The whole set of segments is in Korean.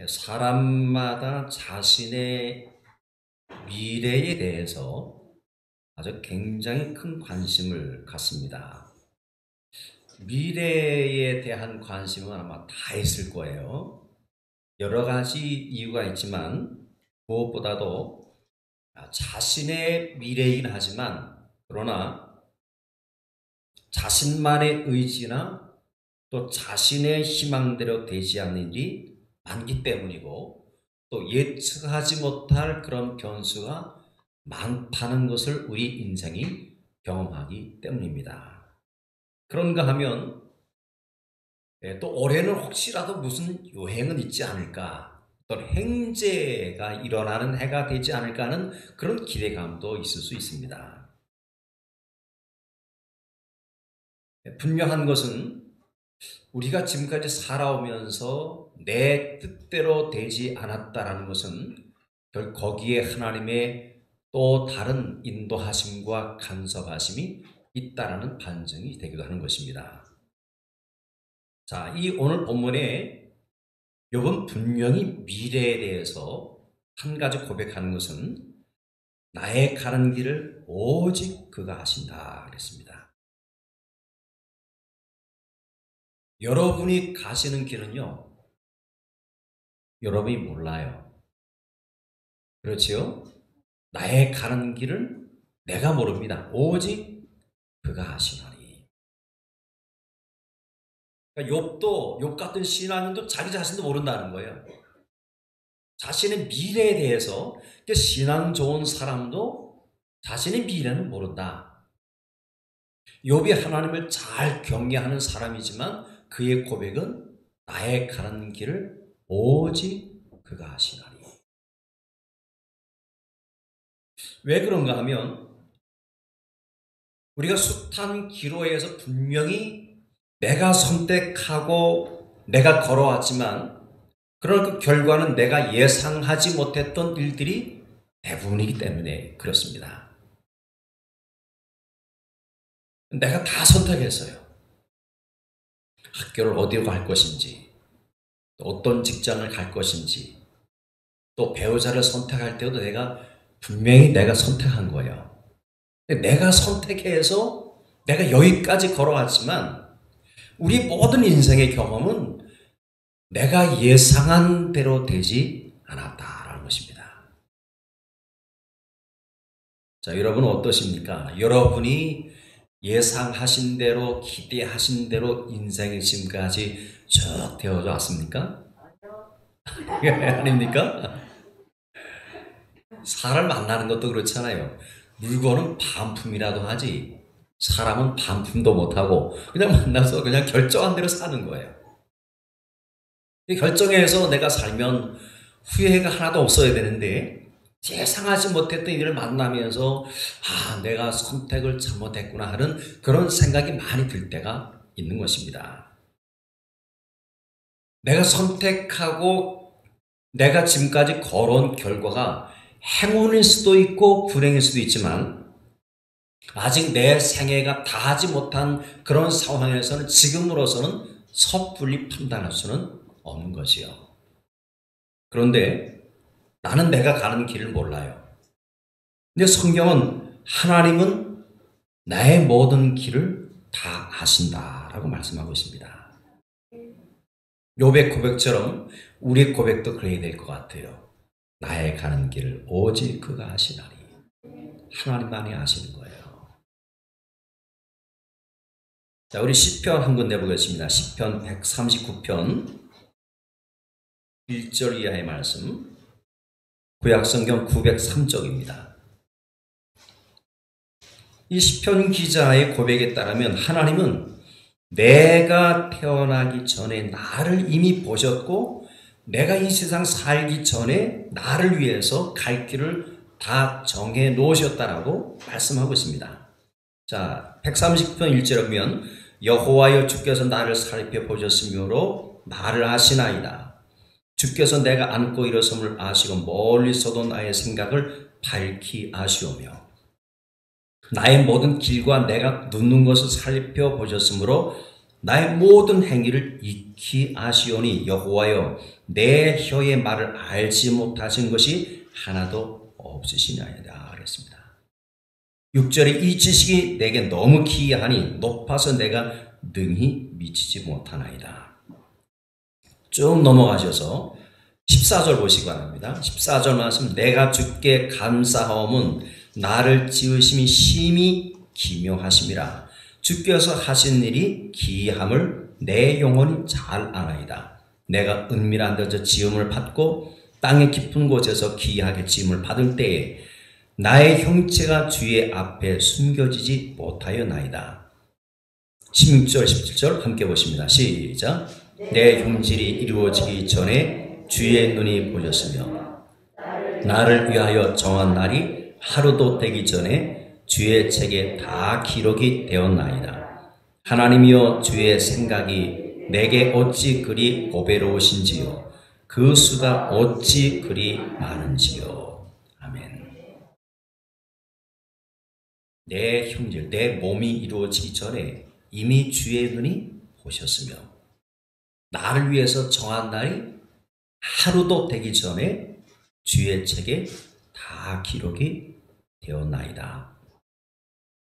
사람마다 자신의 미래에 대해서 아주 굉장히 큰 관심을 갖습니다. 미래에 대한 관심은 아마 다 있을 거예요. 여러 가지 이유가 있지만 무엇보다도 자신의 미래이긴 하지만 그러나 자신만의 의지나 또 자신의 희망대로 되지 않는 일이 많기 때문이고 또 예측하지 못할 그런 변수가 많다는 것을 우리 인생이 경험하기 때문입니다. 그런가 하면 또 올해는 혹시라도 무슨 유행은 있지 않을까, 어떤 행제가 일어나는 해가 되지 않을까 하는 그런 기대감도 있을 수 있습니다. 분명한 것은 우리가 지금까지 살아오면서 내 뜻대로 되지 않았다라는 것은 거기에 하나님의 또 다른 인도하심과 간섭하심이 있다라는 반증이 되기도 하는 것입니다. 자, 이 오늘 본문에 욥은 분명히 미래에 대해서 한 가지 고백하는 것은 나의 가는 길을 오직 그가 하신다 그랬습니다. 여러분이 가시는 길은요, 여러분이 몰라요. 그렇지요? 나의 가는 길을 내가 모릅니다. 오직 그가 하시나니. 그러니까 욥 같은 신앙인도 자기 자신도 모른다는 거예요. 자신의 미래에 대해서 신앙 좋은 사람도 자신의 미래는 모른다. 욥이 하나님을 잘 경외하는 사람이지만 그의 고백은 나의 가는 길을 오직 그가 하시나니. 왜 그런가 하면 우리가 숱한 기로에서 분명히 내가 선택하고 내가 걸어왔지만 그런 그 결과는 내가 예상하지 못했던 일들이 대부분이기 때문에 그렇습니다. 내가 다 선택했어요. 학교를 어디로 갈 것인지, 또 어떤 직장을 갈 것인지, 또 배우자를 선택할 때도 분명히 내가 선택한 거예요. 내가 선택해서 내가 여기까지 걸어왔지만 우리 모든 인생의 경험은 내가 예상한 대로 되지 않았다라는 것입니다. 자, 여러분은 어떠십니까? 여러분이 예상하신 대로, 기대하신 대로 인생이 지금까지 쭉 되어져 왔습니까? 아닙니까? 사람을 만나는 것도 그렇잖아요. 물건은 반품이라도 하지 사람은 반품도 못하고 그냥 만나서 그냥 결정한 대로 사는 거예요. 이 결정해서 내가 살면 후회가 하나도 없어야 되는데 예상하지 못했던 일을 만나면서 내가 선택을 잘못했구나 하는 그런 생각이 많이 들 때가 있는 것입니다. 내가 선택하고 내가 지금까지 걸어온 결과가 행운일 수도 있고 불행일 수도 있지만 아직 내 생애가 다하지 못한 그런 상황에서는 지금으로서는 섣불리 판단할 수는 없는 것이요. 그런데 나는 내가 가는 길을 몰라요. 근데 성경은 하나님은 나의 모든 길을 다 아신다라고 말씀하고 있습니다. 욥의 고백처럼 우리의 고백도 그래야 될 것 같아요. 나의 가는 길을 오직 그가 아시나니. 하나님만이 아시는 거예요. 자, 우리 시편 한 번 내보겠습니다. 시편 139편 1절 이하의 말씀. 구약성경 903쪽입니다. 이 시편 기자의 고백에 따르면 하나님은 내가 태어나기 전에 나를 이미 보셨고 내가 이 세상 살기 전에 나를 위해서 갈 길을 다 정해 놓으셨다라고 말씀하고 있습니다. 자, 130편 1절에 보면 여호와여 주께서 나를 살펴 보셨으므로 말을 하시나이다. 주께서 내가 앉고 일어섬을 아시고 멀리서도 나의 생각을 밝히 아시오며 나의 모든 길과 내가 눕는 것을 살펴보셨으므로 나의 모든 행위를 익히 아시오니 여호와여 내 혀의 말을 알지 못하신 것이 하나도 없으시냐이다 그랬습니다. 6절에 이 지식이 내게 너무 기이하니 높아서 내가 능히 미치지 못하나이다. 쭉 넘어가셔서 14절 보시기 바랍니다. 14절 말씀 내가 주께 감사하옴은 나를 지으심이 심히 기묘하심이라. 주께서 하신 일이 기이함을 내 영혼이 잘 아나이다. 내가 은밀한 데서 지음을 받고 땅의 깊은 곳에서 기이하게 지음을 받을 때에 나의 형체가 주의 앞에 숨겨지지 못하였나이다. 16절 17절 함께 보십니다. 시작. 내 형질이 이루어지기 전에 주의 눈이 보셨으며 나를 위하여 정한 날이 하루도 되기 전에 주의 책에 다 기록이 되었나이다. 하나님이여 주의 생각이 내게 어찌 그리 고배로우신지요 그 수가 어찌 그리 많은지요. 아멘. 내 형질, 내 몸이 이루어지기 전에 이미 주의 눈이 보셨으며 나를 위해서 정한 날이 하루도 되기 전에 주의 책에 다 기록이 되었나이다.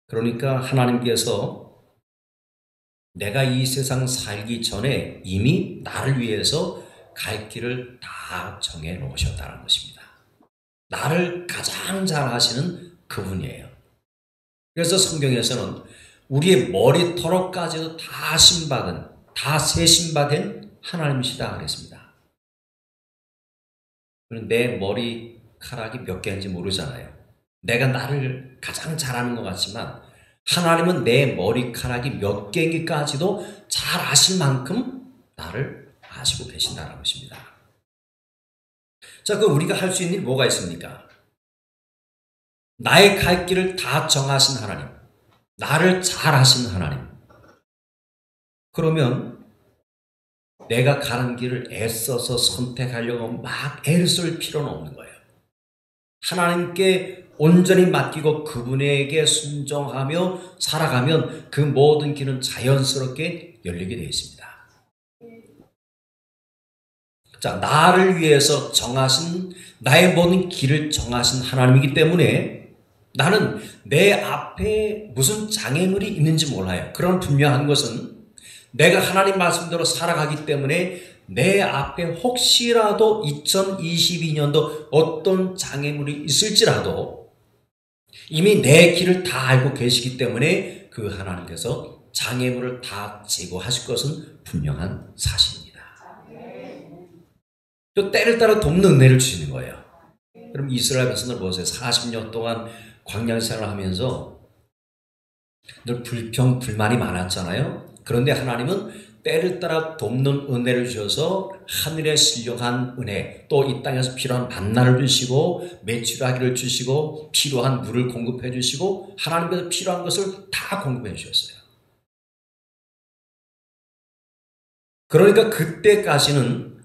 그러니까 하나님께서 내가 이 세상 살기 전에 이미 나를 위해서 갈 길을 다 정해 놓으셨다는 것입니다. 나를 가장 잘 아시는 그분이에요. 그래서 성경에서는 우리의 머리털까지도 다 신받은, 다 세신받은 하나님이시다 그랬습니다. 내 머리카락이 몇 개인지 모르잖아요. 내가 나를 가장 잘 아는 것 같지만 하나님은 내 머리카락이 몇 개인지까지도 잘 아실 만큼 나를 아시고 계신다는 것입니다. 자, 그럼 우리가 할 수 있는 일이 뭐가 있습니까? 나의 갈 길을 다 정하신 하나님, 나를 잘 아시는 하나님. 그러면 내가 가는 길을 애써서 선택하려고 막 애를 쓸 필요는 없는 거예요. 하나님께 온전히 맡기고 그분에게 순종하며 살아가면 그 모든 길은 자연스럽게 열리게 되어 있습니다. 자, 나를 위해서 정하신, 나의 모든 길을 정하신 하나님이기 때문에 나는 내 앞에 무슨 장애물이 있는지 몰라요. 그런 분명한 것은 내가 하나님 말씀대로 살아가기 때문에 내 앞에 혹시라도 2022년도 어떤 장애물이 있을지라도 이미 내 길을 다 알고 계시기 때문에 그 하나님께서 장애물을 다 제거하실 것은 분명한 사실입니다. 또 때를 따라 돕는 은혜를 주시는 거예요. 그럼 이스라엘 백성들 보세요. 40년 동안 광야 생활을 하면서 늘 불평, 불만이 많았잖아요. 그런데 하나님은 때를 따라 돕는 은혜를 주셔서 하늘에 신령한 은혜, 또 이 땅에서 필요한 만나를 주시고 매출하기를 주시고 필요한 물을 공급해 주시고 하나님께서 필요한 것을 다 공급해 주셨어요. 그러니까 그때까지는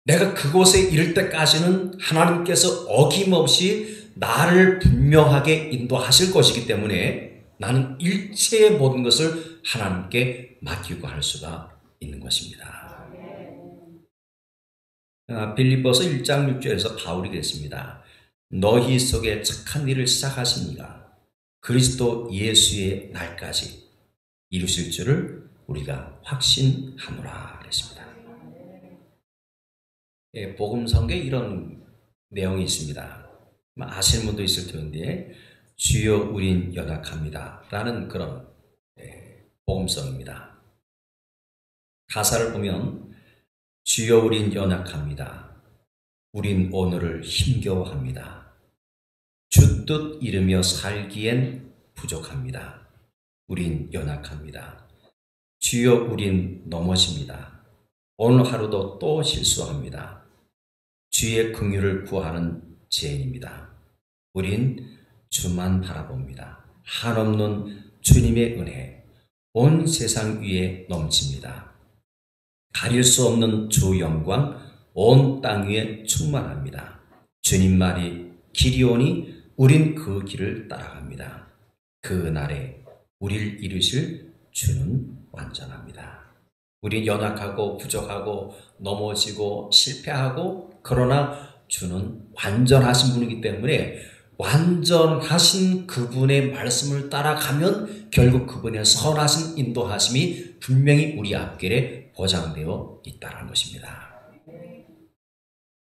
내가 그곳에 이를 때까지는 하나님께서 어김없이 나를 분명하게 인도하실 것이기 때문에 나는 일체의 모든 것을 하나님께 맡기고 할 수가 있는 것입니다. 빌립보서 1장 6절에서 바울이 그랬습니다. 너희 속에 착한 일을 시작하신 이가 그리스도 예수의 날까지 이루실 줄을 우리가 확신하노라 그랬습니다. 예, 복음성경에 이런 내용이 있습니다. 아시는 분도 있을 텐데 주여 우린 연약합니다 라는 그런 복음성입니다. 가사를 보면 주여 우린 연약합니다. 우린 오늘을 힘겨워합니다. 주 뜻 이루며 살기엔 부족합니다. 우린 연약합니다. 주여 우린 넘어집니다. 오늘 하루도 또 실수합니다. 주의 긍휼을 구하는 죄인입니다. 우린 주만 바라봅니다. 한없는 주님의 은혜 온 세상 위에 넘칩니다. 가릴 수 없는 주 영광 온 땅 위에 충만합니다. 주님 말이 길이 오니 우린 그 길을 따라갑니다. 그 날에 우리를 이루실 주는 완전합니다. 우린 연약하고 부족하고 넘어지고 실패하고, 그러나 주는 완전하신 분이기 때문에 완전하신 그분의 말씀을 따라가면 결국 그분의 선하신 인도하심이 분명히 우리 앞길에 보장되어 있다는 것입니다.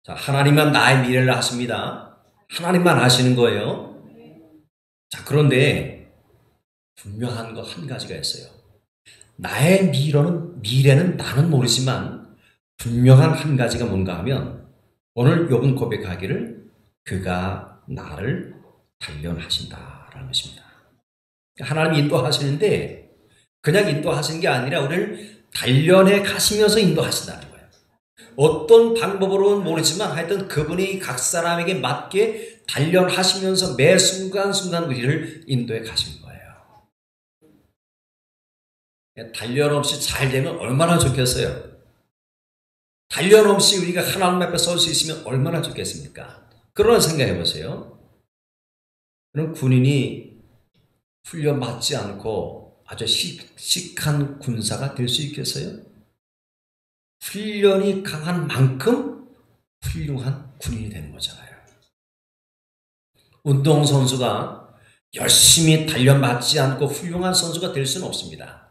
자, 하나님만 나의 미래를 아십니다. 하나님만 아시는 거예요. 자, 그런데 분명한 거 한 가지가 있어요. 나의 미래는 나는 모르지만 분명한 한 가지가 뭔가 하면, 오늘 욥은 고백하기를 그가 나를 단련하신다라는 것입니다. 하나님 인도하시는데 그냥 인도하시는 게 아니라 우리를 단련해 가시면서 인도하신다는 거예요. 어떤 방법으로는 모르지만 하여튼 그분이 각 사람에게 맞게 단련하시면서 매 순간순간 우리를 인도해 가시는 거예요. 단련 없이 잘 되면 얼마나 좋겠어요. 단련 없이 우리가 하나님 앞에 설 수 있으면 얼마나 좋겠습니까? 그런 생각해 보세요. 그럼 군인이 훈련 받지 않고 아주 씩씩한 군사가 될 수 있겠어요? 훈련이 강한 만큼 훌륭한 군인이 되는 거잖아요. 운동선수가 열심히 단련받지 않고 훌륭한 선수가 될 수는 없습니다.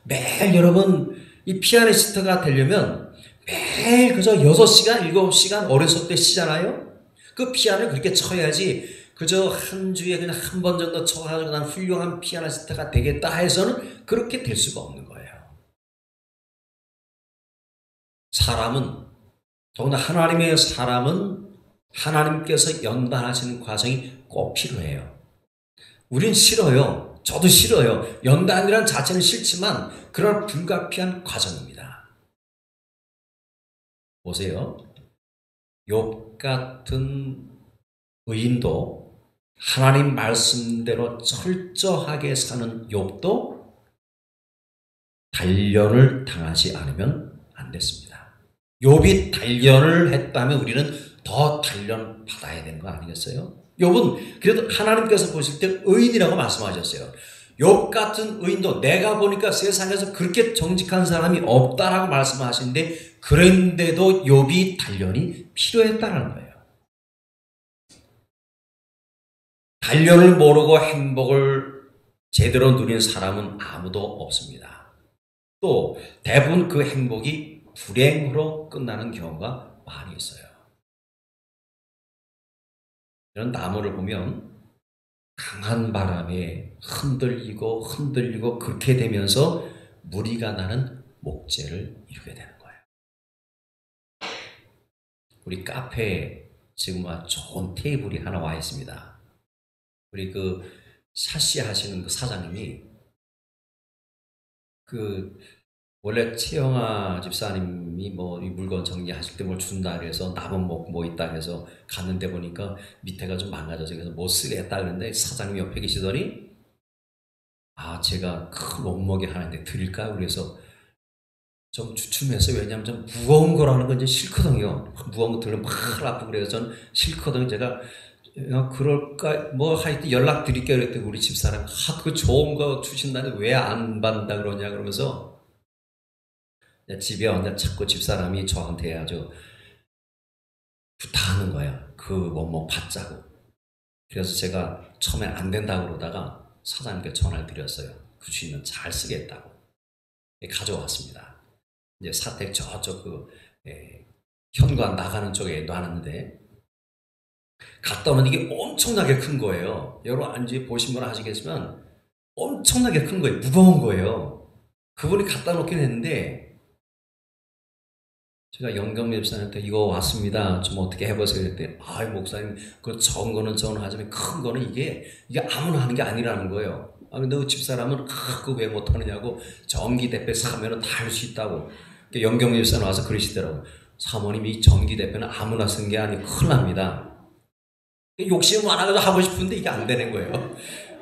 매일 여러분, 이 피아니스트가 되려면 매일 그저 6시간, 7시간 어렸을 때 치잖아요? 그 피아노를 그렇게 쳐야지, 그저 한 주에 그냥 한 번 정도 쳐가지고 난 훌륭한 피아니스트가 되겠다 해서는 그렇게 될 수가 없는 거예요. 사람은, 더구나 하나님의 사람은 하나님께서 연단하시는 과정이 꼭 필요해요. 우린 싫어요. 저도 싫어요. 연단이란 자체는 싫지만 그런 불가피한 과정입니다. 보세요. 욥 같은 의인도, 하나님 말씀대로 철저하게 사는 욥도 단련을 당하지 않으면 안 됐습니다. 욥이 단련을 했다면 우리는 더 단련 받아야 되는 거 아니겠어요? 욥은 그래도 하나님께서 보실 때 의인이라고 말씀하셨어요. 욥 같은 의인도 내가 보니까 세상에서 그렇게 정직한 사람이 없다라고 말씀하시는데, 그런데도 욥이 단련이 필요했다는 거예요. 단련을 모르고 행복을 제대로 누린 사람은 아무도 없습니다. 또 대부분 그 행복이 불행으로 끝나는 경우가 많이 있어요. 이런 나무를 보면 강한 바람에 흔들리고 그렇게 되면서 무리가 나는 목재를 이루게 되는 거예요. 우리 카페에 지금 아주 좋은 테이블이 하나 와 있습니다. 우리 그 샤시 하시는 그 사장님이 원래 최영아 집사님이 뭐 이 물건 정리하실 때 뭘 준다 그래서 남은 뭐 있다 그래서 갔는데 보니까 밑에가 좀 망가져서 그래서 못 쓰겠다 그랬는데, 사장님이 옆에 계시더니 제가 큰 원목이 하나인데 드릴까요? 그래서 좀 주춤해서, 왜냐하면 좀 무거운 거라는 건 이제 싫거든요. 무거운 거 들으면 막 아프고 그래서 전 싫거든요. 제가 그럴까 뭐 하여튼 연락 드릴게요 그랬더니 우리 집사람이 그 좋은 거 주신다는데 왜 안 받는다 그러냐 그러면서 집에 왔는데 자꾸 집사람이 저한테 아주 부탁하는 거야. 그 원목 받자고. 그래서 제가 처음에 안 된다고 그러다가 사장님께 전화를 드렸어요. 그 주인은 잘 쓰겠다고. 가져왔습니다. 이제 사택 저쪽 현관 나가는 쪽에 놔놨는데, 갔다 오면 이게 엄청나게 큰 거예요. 여러분 이제 보신 분 아시겠지만 엄청나게 큰 거예요. 무거운 거예요. 그분이 갖다 놓긴 했는데, 제가 영경미 집사님한테 이거 왔습니다. 좀 어떻게 해보세요. 그랬더니 목사님 그 적은 거는 저는 하지만 큰 거는 이게 아무나 하는 게 아니라는 거예요. 근데 그 집사람은 그거 왜 못하느냐고, 전기대패 사면은 다 할 수 있다고. 영경미 집사님 와서 그러시더라고요. 사모님 이 전기대패는 아무나 쓴 게 아니고 큰일 납니다. 욕심 많아가지고 하고 싶은데 이게 안 되는 거예요.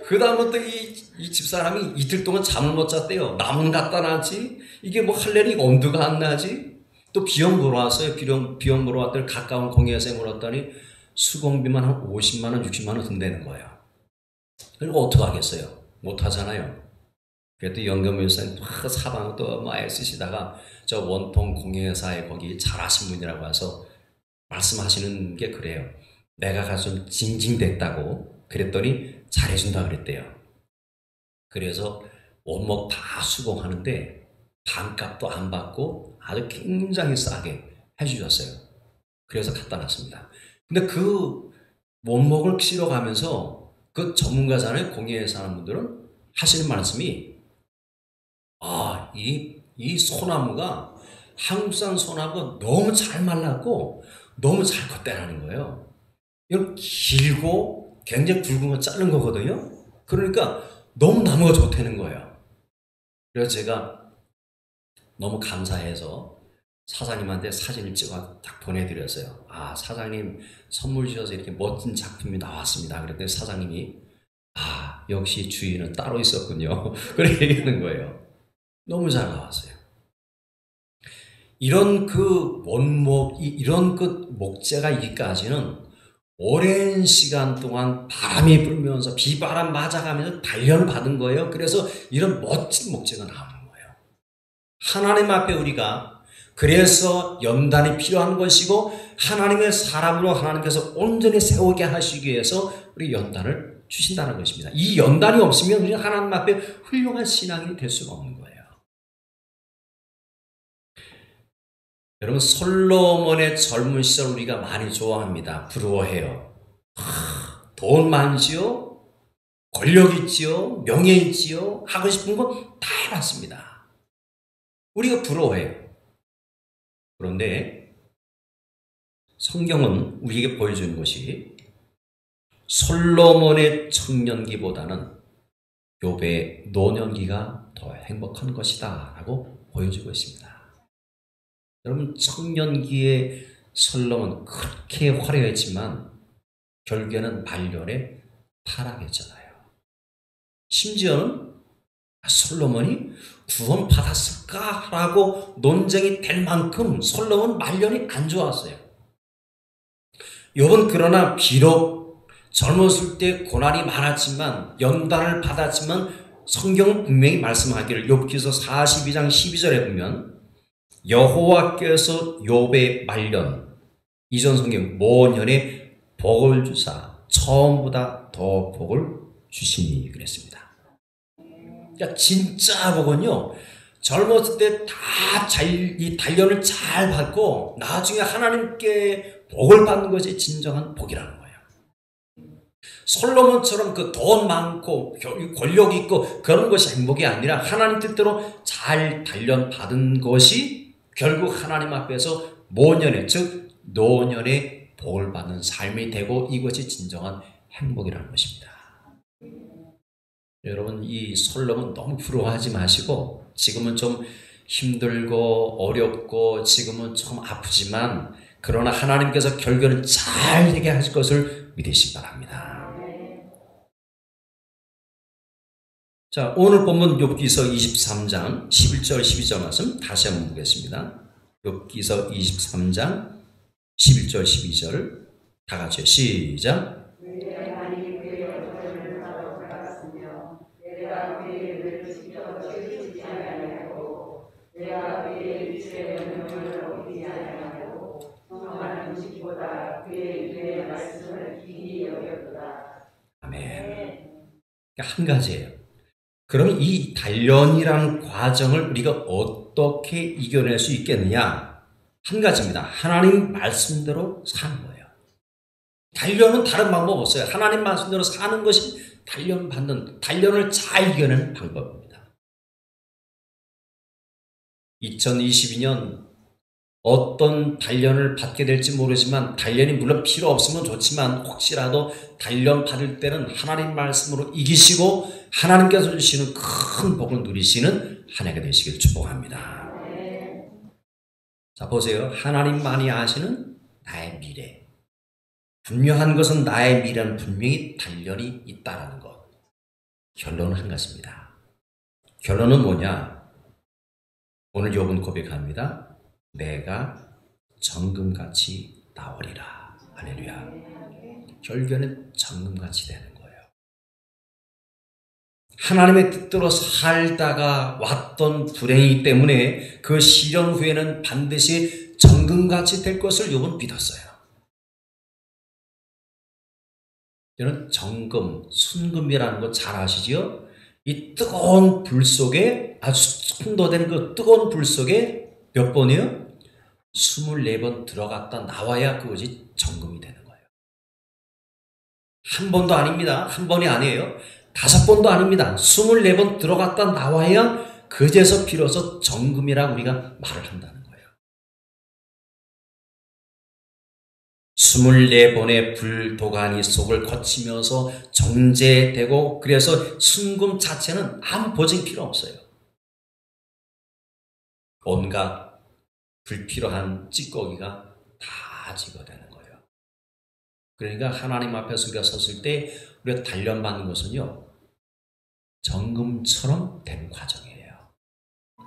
그 다음부터 이 집사람이 이틀 동안 잠을 못 잤대요. 나무는 갖다 놨지, 이게 뭐 할래니 엄두가 안 나지. 또 비용 보러 왔어요. 비용 보러 왔더니 가까운 공예에서 물었더니 수공비만 한 50만 원, 60만 원 든다는 거예요. 그리고 어떡하겠어요? 못 하잖아요. 그래도 영경 목사님 막 사방도 막 애쓰시다가 저 원통 공예회사에 거기 잘하신 분이라고 와서 말씀하시는 게 그래요. 내가 가서 좀 징징댔다고 그랬더니 잘해준다 그랬대요. 그래서 원목 다 수공하는데 반값도 안 받고 아주 굉장히 싸게 해주셨어요. 그래서 갖다 놨습니다. 근데 그 원목을 치러 가면서 그 전문가잖아요. 공예회사 하는 분들은 하시는 말씀이 이 소나무가 한국산 소나무가 너무 잘 말랐고 너무 잘 컸다라는 거예요. 이건 길고 굉장히 굵은 거 자른 거거든요. 그러니까 너무 나무가 좋다는 거예요. 그래서 제가 너무 감사해서 사장님한테 사진을 찍어 딱 보내드렸어요. 사장님 선물 주셔서 이렇게 멋진 작품이 나왔습니다. 그랬더니 사장님이 역시 주인은 따로 있었군요. 그렇게 얘기하는 거예요. 너무 잘 나왔어요. 이런 그 원목, 이런 그 목재가 있기까지는 오랜 시간 동안 바람이 불면서 비바람 맞아가면서 단련을 받은 거예요. 그래서 이런 멋진 목재가 나오는 거예요. 하나님 앞에 우리가 그래서 연단이 필요한 것이고 하나님의 사람으로 하나님께서 온전히 세우게 하시기 위해서 우리 연단을 주신다는 것입니다. 이 연단이 없으면 우리는 하나님 앞에 훌륭한 신앙인이 될 수가 없는 거예요. 여러분 솔로몬의 젊은 시절 우리가 많이 좋아합니다. 부러워해요. 돈 많지요? 권력 있지요? 명예 있지요? 하고 싶은 거 다 해봤습니다. 우리가 부러워해요. 그런데 성경은 우리에게 보여주는 것이 솔로몬의 청년기보다는 욥의 노년기가 더 행복한 것이다 라고 보여주고 있습니다. 여러분 청년기의 솔로몬 그렇게 화려했지만 결국에는 말년에 타락했잖아요. 심지어는 솔로몬이 구원받았을까라고 논쟁이 될 만큼 솔로몬 말년이 안 좋았어요. 욥은 그러나 비록 젊었을 때 고난이 많았지만 연단을 받았지만 성경은 분명히 말씀하기를 욥기서 42장 12절에 보면 여호와께서 욥의 말년 이전 성경 모년에 복을 주사 처음보다 더 복을 주시니 그랬습니다. 그러니까 진짜 복은요 젊었을 때 다 이 단련을 잘 받고 나중에 하나님께 복을 받는 것이 진정한 복이라는 거예요. 솔로몬처럼 그 돈 많고 권력 있고 그런 것이 행복이 아니라 하나님 뜻대로 잘 단련 받은 것이 결국 하나님 앞에서 모년에 즉 노년에 복을 받는 삶이 되고 이것이 진정한 행복이라는 것입니다. 여러분 이 솔로몬 너무 부러워하지 마시고 지금은 좀 힘들고 어렵고 지금은 좀 아프지만 그러나 하나님께서 결국에는 잘 되게 하실 것을 믿으시기 바랍니다. 자, 오늘 본문 욥기서 23장 11절 12절 말씀 다시 한번 보겠습니다. 욥기서 23장 11절 12절 다 같이 시작. 아멘. 한 가지예요. 그럼 이 단련이라는 과정을 우리가 어떻게 이겨낼 수 있겠느냐? 한 가지입니다. 하나님 말씀대로 사는 거예요. 단련은 다른 방법 없어요. 하나님 말씀대로 사는 것이 단련을 잘 이겨내는 방법입니다. 2022년 어떤 단련을 받게 될지 모르지만 단련이 물론 필요 없으면 좋지만 혹시라도 단련 받을 때는 하나님 말씀으로 이기시고 하나님께서 주시는 큰 복을 누리시는 한 해가 되시길 축복합니다. 자 보세요. 하나님만이 아시는 나의 미래. 분명한 것은 나의 미래는 분명히 단련이 있다는 것. 결론은 한 가지입니다. 결론은 뭐냐? 오늘 욥은 고백합니다. 내가 정금같이 나오리라. 할렐루야. 결국에는 정금같이 되는 거예요. 하나님의 뜻대로 살다가 왔던 불행이기 때문에 그 시련 후에는 반드시 정금같이 될 것을 욥은 믿었어요. 여러분 정금, 순금이라는 거 잘 아시죠? 이 뜨거운 불 속에 아주 손도된 그 뜨거운 불 속에 몇 번이요? 24번 들어갔다 나와야 그것이 정금이 되는 거예요. 한 번도 아닙니다. 한 번이 아니에요. 5번도 아닙니다. 24번 들어갔다 나와야 그제서 비로소 정금이라고 우리가 말을 한다는 거예요. 24번의 불도가니 속을 거치면서 정제되고 그래서 순금 자체는 아무 보증 필요 없어요. 온갖 불필요한 찌꺼기가 다 제거되는 거예요. 그러니까 하나님 앞에서 우리가 섰을 때 우리가 단련받는 것은요. 정금처럼 된 과정이에요.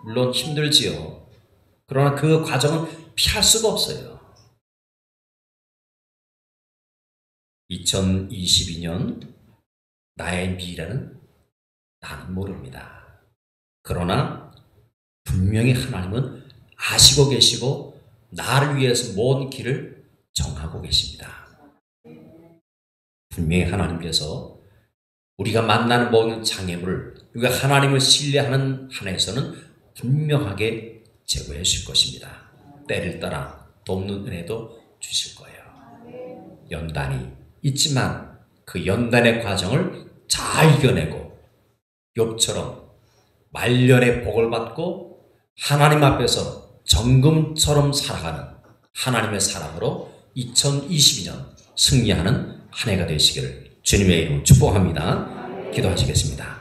물론 힘들지요. 그러나 그 과정은 피할 수가 없어요. 2022년 나의 미래는 나는 모릅니다. 그러나 분명히 하나님은 아시고 계시고 나를 위해서 모든 길을 정하고 계십니다. 분명히 하나님께서 우리가 만나는 모든 장애물을 우리가 하나님을 신뢰하는 한에서는 분명하게 제거해 주실 것입니다. 때를 따라 돕는 은혜도 주실 거예요. 연단이 있지만 그 연단의 과정을 잘 이겨내고 욥처럼 말년의 복을 받고 하나님 앞에서 정금처럼 살아가는 하나님의 사람으로 2022년 승리하는 한 해가 되시기를 주님의 이름으로 축복합니다. 기도하시겠습니다.